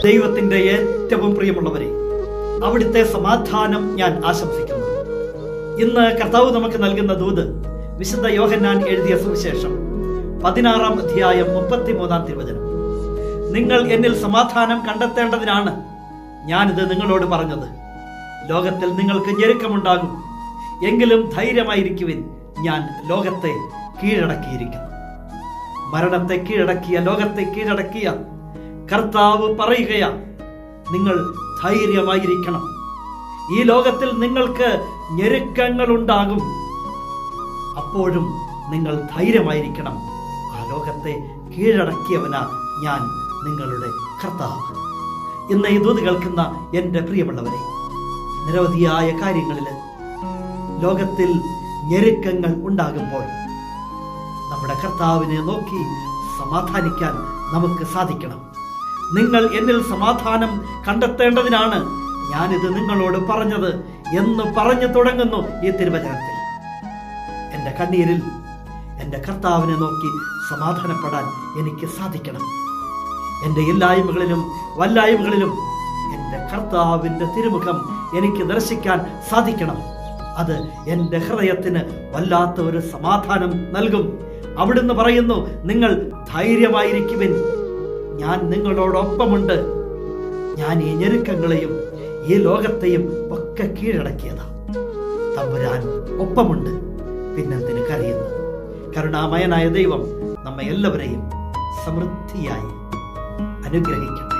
ദൈവത്തിന്റെ ഏറ്റവും പ്രിയമുള്ളവരെ, അവിടുത്തെ സമാധാനം ഞാൻ ആശംസിക്കുന്നു. ഇന്ന് കർത്താവ് നമുക്ക് നൽകുന്ന ദൂത് വിശുദ്ധ യോഹന്നാൻ എഴുതിയ സുവിശേഷം 16-ാം അധ്യായം 33-ാം തിരുവചനം. നിങ്ങൾ എന്നിൽ സമാധാനം കണ്ടെത്തേണ്ടതിനാണ് ഞാനിത് നിങ്ങളോട് പറഞ്ഞത്. ലോകത്തിൽ നിങ്ങൾക്ക് ഞെരുക്കമുണ്ടാകും, എങ്കിലും ധൈര്യമായിരിക്കുവിൻ, ഞാൻ ലോകത്തെ കീഴടക്കിയിരിക്കുന്നു. മരണത്തെ കീഴടക്കിയ, ലോകത്തെ കീഴടക്കിയ കർത്താവ് പറയുകയാ, നിങ്ങൾ ധൈര്യമായിരിക്കണം. ഈ ലോകത്തിൽ നിങ്ങൾക്ക് ഞെരുക്കങ്ങൾ ഉണ്ടാകും, അപ്പോഴും നിങ്ങൾ ധൈര്യമായിരിക്കണം. ആ ലോകത്തെ കീഴടക്കിയവനാ ഞാൻ, നിങ്ങളുടെ കർത്താവ്. ഇന്ന് ഈ ദൂത് കേൾക്കുന്ന എൻ്റെ പ്രിയമുള്ളവരെ, നിരവധിയായ കാര്യങ്ങളിൽ ലോകത്തിൽ ഞെരുക്കങ്ങൾ ഉണ്ടാകുമ്പോൾ നമ്മുടെ കർത്താവിനെ നോക്കി സമാധാനിക്കാൻ നമുക്ക് സാധിക്കണം. നിങ്ങൾ എന്നിൽ സമാധാനം കണ്ടെത്തേണ്ടതിനാണ് ഞാനിത് നിങ്ങളോട് പറഞ്ഞത് എന്ന് പറഞ്ഞു തുടങ്ങുന്നു ഈ തിരുവചനത്തിൽ. എൻ്റെ കണ്ണീരിൽ എൻ്റെ കർത്താവിനെ നോക്കി സമാധാനപ്പെടാൻ എനിക്ക് സാധിക്കണം. എൻ്റെ ഇല്ലായ്മകളിലും വല്ലായ്മകളിലും എൻ്റെ കർത്താവിൻ്റെ തിരുമുഖം എനിക്ക് ദർശിക്കാൻ സാധിക്കണം. അത് എൻ്റെ ഹൃദയത്തിന് വല്ലാത്ത ഒരു സമാധാനം നൽകും. അവിടുന്ന് പറയുന്നു, നിങ്ങൾ ധൈര്യമായിരിക്കുവിൻ, ഞാൻ നിങ്ങളോടൊപ്പമുണ്ട്. ഞാൻ ഈ ഞെരുക്കങ്ങളെയും ഈ ലോകത്തെയും ഒക്കെ കീഴടക്കിയതാ. തമ്പുരാൻ ഒപ്പമുണ്ട്, പിന്നെന്തിന് കരയുന്നു? കരുണാമയനായ ദൈവം നമ്മെ എല്ലാവരെയും സമൃദ്ധിയായി അനുഗ്രഹിക്കട്ടെ.